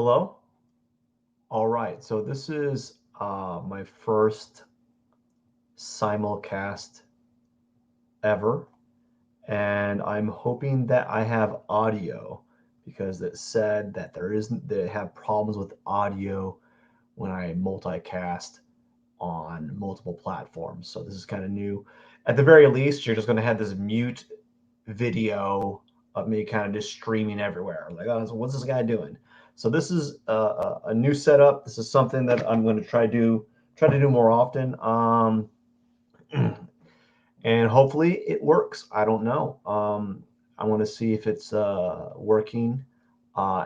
Hello? All right. So this is my first simulcast ever, and I'm hoping that I have audio because it said that they have problems with audio when I multicast on multiple platforms. So this is kind of new. At the very least, you're just going to have this mute video of me kind of just streaming everywhere. Like, oh, so what's this guy doing? So this is a new setup. This is something that I'm going to try to do more often. And hopefully it works. I don't know. I want to see if it's working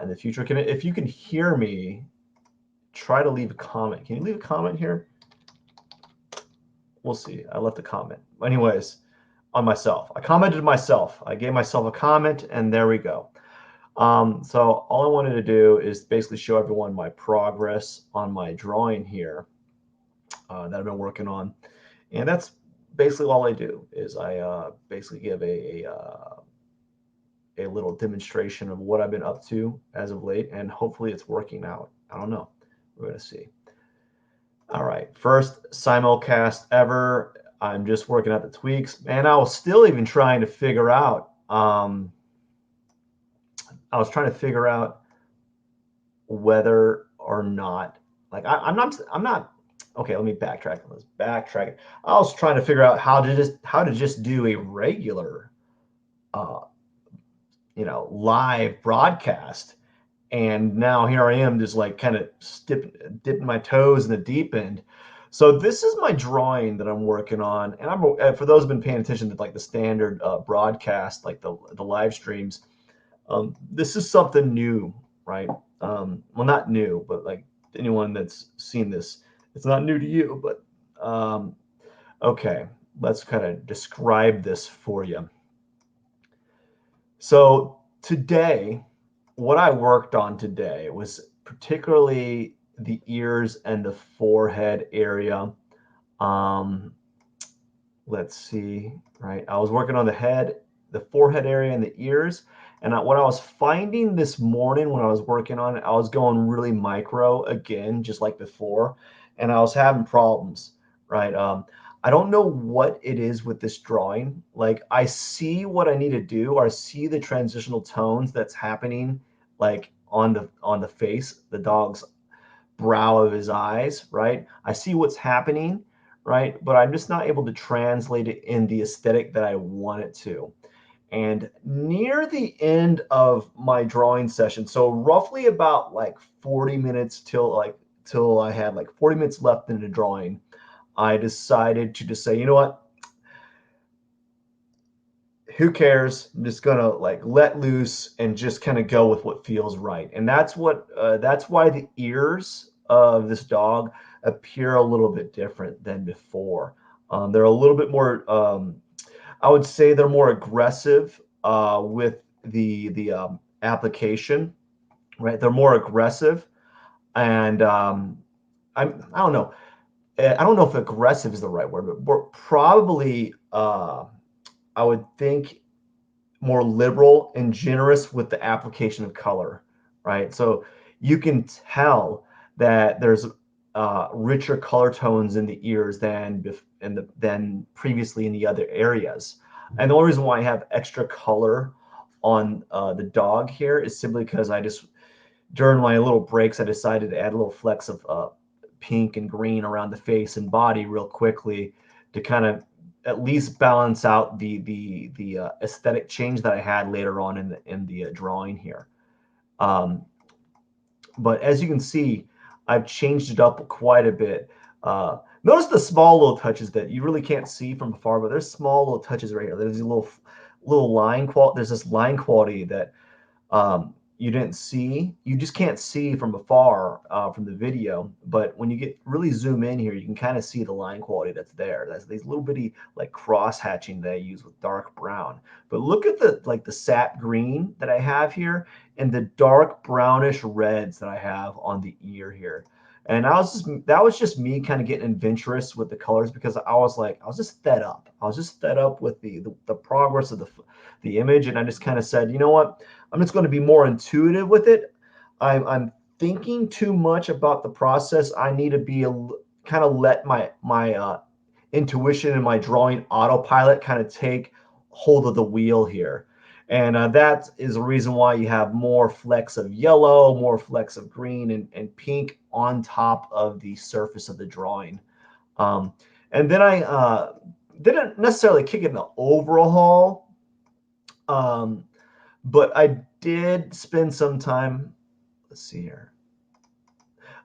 in the future. If you can hear me, try to leave a comment. Can you leave a comment here? We'll see. I left a comment. Anyways, on myself. I commented myself. I gave myself a comment, and there we go. So all I wanted to do is basically show everyone my progress on my drawing here that I've been working on, and that's basically all I do. Is I basically give a little demonstration of what I've been up to as of late, and hopefully it's working out. I don't know. We're gonna see. All right, first simulcast ever. I'm just working out the tweaks, and I was still even trying to figure out. I was trying to figure out whether or not, like, I'm not. Okay, let me backtrack. Let's backtrack. I was trying to figure out how to just do a regular, uh, live broadcast, and now here I am just like kind of dipping my toes in the deep end. So this is my drawing that I'm working on, and for those who've been paying attention to like the standard broadcast, like the live streams. This is something new, right? Well, not new, but like anyone that's seen this, it's not new to you. But okay, let's kind of describe this for you. So today, what I worked on today was particularly the ears and the forehead area. Um, let's see, right? I was working on the head, the forehead area, and the ears. And what I was finding this morning when I was working on it, I was going really micro again, just like before, and I was having problems, right? I don't know what it is with this drawing. Like, I see what I need to do, or I see the transitional tones that's happening, like on the face, the dog's brow of his eyes, right? I see what's happening, right? But I'm just not able to translate it in the aesthetic that I want it to. And near the end of my drawing session, so roughly about like 40 minutes till I had like 40 minutes left in the drawing, I decided to just say, you know what? Who cares? I'm just gonna like let loose and just kind of go with what feels right. And that's why the ears of this dog appear a little bit different than before. They're a little bit more. I would say they're more aggressive with the application, right? They're more aggressive, and I don't know. I don't know if aggressive is the right word, but probably I would think more liberal and generous with the application of color, right? So you can tell that there's richer color tones in the ears than previously in the other areas. And the only reason why I have extra color on the dog here is simply because I just during my little breaks I decided to add a little flecks of pink and green around the face and body real quickly to kind of at least balance out the aesthetic change that I had later on in the drawing here. Um, but as you can see, I've changed it up quite a bit. Notice the small little touches that you really can't see from afar, but there's small little touches right here. There's a little line quality. There's this line quality that you didn't see. You just can't see from afar from the video. But when you get really zoom in here, you can kind of see the line quality that's there. That's these little bitty like cross hatching that I use with dark brown. But look at the sap green that I have here and the dark brownish reds that I have on the ear here. And that was just me kind of getting adventurous with the colors because I was just fed up. I was just fed up with the progress of the image, and I just kind of said, you know what? I'm just going to be more intuitive with it. I'm thinking too much about the process. I need to be kind of let my intuition and my drawing autopilot kind of take hold of the wheel here. And that is the reason why you have more flecks of yellow, more flecks of green and pink on top of the surface of the drawing. Um, and then I didn't necessarily kick it in the overhaul, um, but I did spend some time. Let's see here.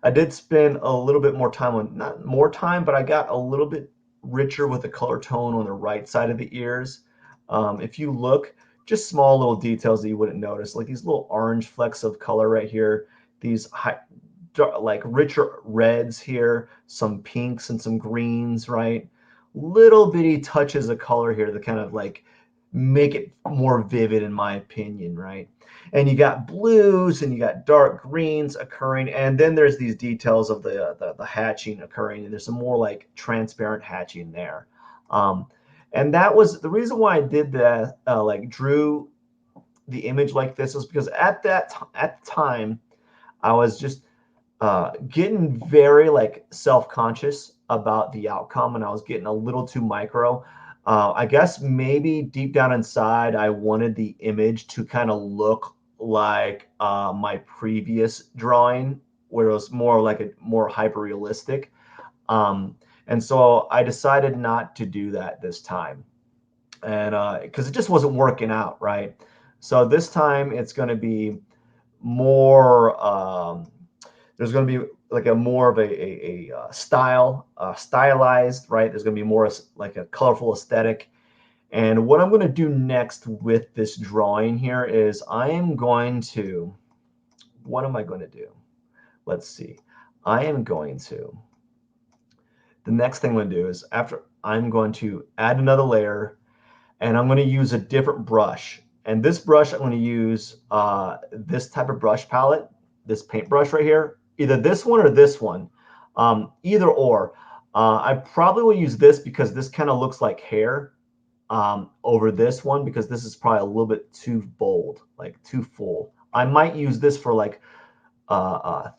I did spend a little bit more time on, not more time, but I got a little bit richer with the color tone on the right side of the ears. If you look, just small little details that you wouldn't notice, like these little orange flecks of color right here, these like richer reds here, some pinks and some greens, right? Little bitty touches of color here that kind of like make it more vivid in my opinion, right? And you got blues and you got dark greens occurring, and then there's these details of the hatching occurring, and there's some more like transparent hatching there. Um, and that was the reason why I did that, like drew the image like this, was because at at the time I was just getting very like self-conscious about the outcome, and I was getting a little too micro. I guess maybe deep down inside, I wanted the image to kind of look like my previous drawing, where it was more like a more hyper realistic. Um, and so I decided not to do that this time, and because it just wasn't working out, right? So this time it's going to be more. There's going to be like a more of a stylized, right? There's going to be more like a colorful aesthetic. And what I'm going to do next with this drawing here is I am going to, what am I going to do? Let's see. I am going to, the next thing I'm going to do is after I'm going to add another layer, and I'm going to use a different brush. And this brush, I'm going to use this type of brush palette, this paintbrush right here, either this one or this one, either or. I probably will use this because this kind of looks like hair, over this one because this is probably a little bit too bold, like too full. I might use this for like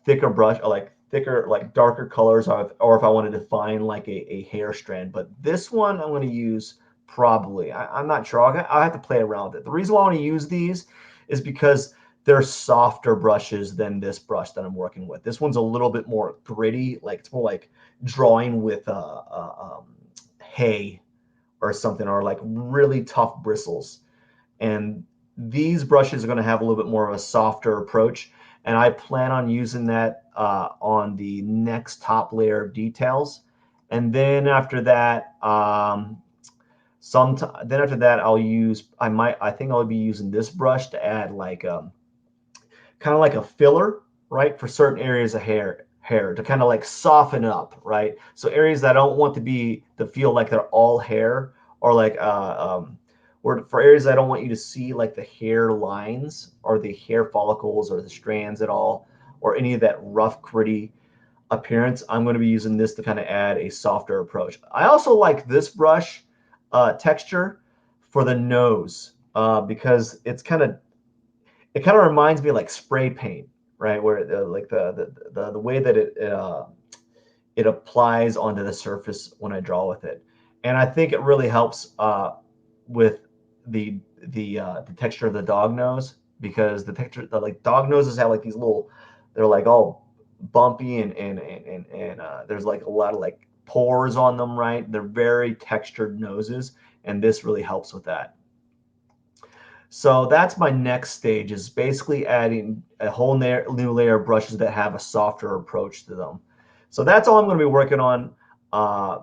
thicker brush, or like thicker, like darker colors, or if I want to define like a hair strand. But this one I'm going to use probably. I'm not sure. I'll have to play around with it. The reason why I want to use these is because they're softer brushes than this brush that I'm working with. This one's a little bit more gritty, like it's more like drawing with hay or something, or like really tough bristles. And these brushes are going to have a little bit more of a softer approach. And I plan on using that on the next top layer of details. And then after that, then after that, I think I'll be using this brush to add like kind of like a filler, right, for certain areas of hair to kind of like soften up, right? So areas that I don't want to feel like they're all hair, or like or for areas I don't want you to see like the hair lines or the hair follicles or the strands at all, or any of that rough, gritty appearance. I'm going to be using this to kind of add a softer approach. I also like this brush texture for the nose because it kind of reminds me of like spray paint, right? Where like the way that it applies onto the surface when I draw with it, and I think it really helps with the texture of the dog nose, because like dog noses have like these little, they're like all bumpy and there's like a lot of like pores on them, right? They're very textured noses, and this really helps with that. So that's my next stage, is basically adding a whole new layer of brushes that have a softer approach to them. So that's all I'm going to be working on. Uh,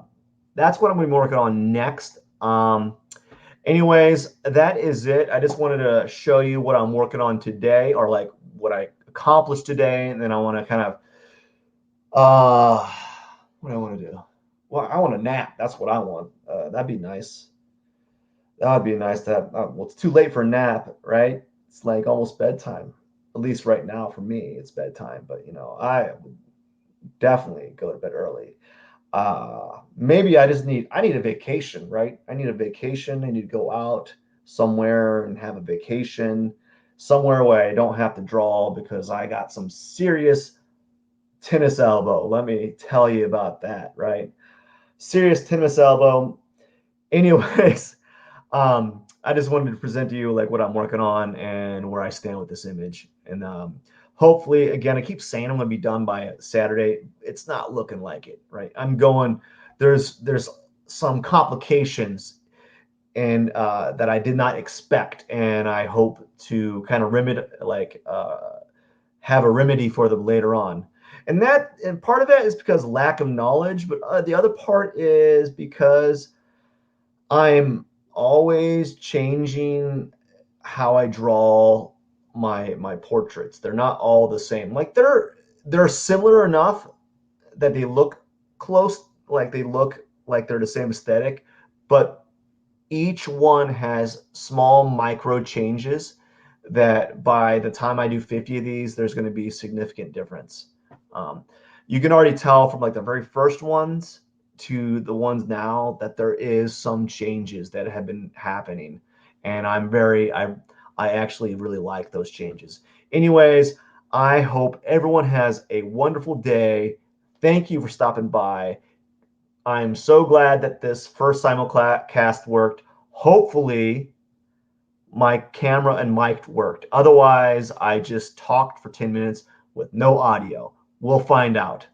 that's what I'm going to be working on next. Anyways, that is it. I just wanted to show you what I'm working on today, or like what I accomplished today. And then I want to kind of, what do I want to do? Well, I want a nap. That's what I want. That'd be nice. That would be nice to have. Well, it's too late for a nap, right? It's like almost bedtime. At least right now for me, it's bedtime. But I would definitely go to bed early. Maybe I need a vacation, right? I need a vacation. I need to go out somewhere and have a vacation. somewhere where I don't have to draw because I got some serious tennis elbow. Let me tell you about that, right? Serious tennis elbow. Anyways, I just wanted to present to you like what I'm working on and where I stand with this image. And hopefully, again, I keep saying I'm going to be done by Saturday. It's not looking like it, right? I'm going. There's some complications and that I did not expect, and I hope to kind of have a remedy for them later on. And part of that is because lack of knowledge, but the other part is because I'm always changing how I draw my portraits. They're not all the same. Like they're similar enough that they look close, like they look like they're the same aesthetic, but each one has small micro changes that by the time I do 50 of these, there's going to be a significant difference. Um, you can already tell from like the very first ones to the ones now that there is some changes that have been happening, and I actually really like those changes. Anyways, I hope everyone has a wonderful day. Thank you for stopping by. I'm so glad that this first simulcast worked. Hopefully, my camera and mic worked. Otherwise, I just talked for 10 minutes with no audio. We'll find out.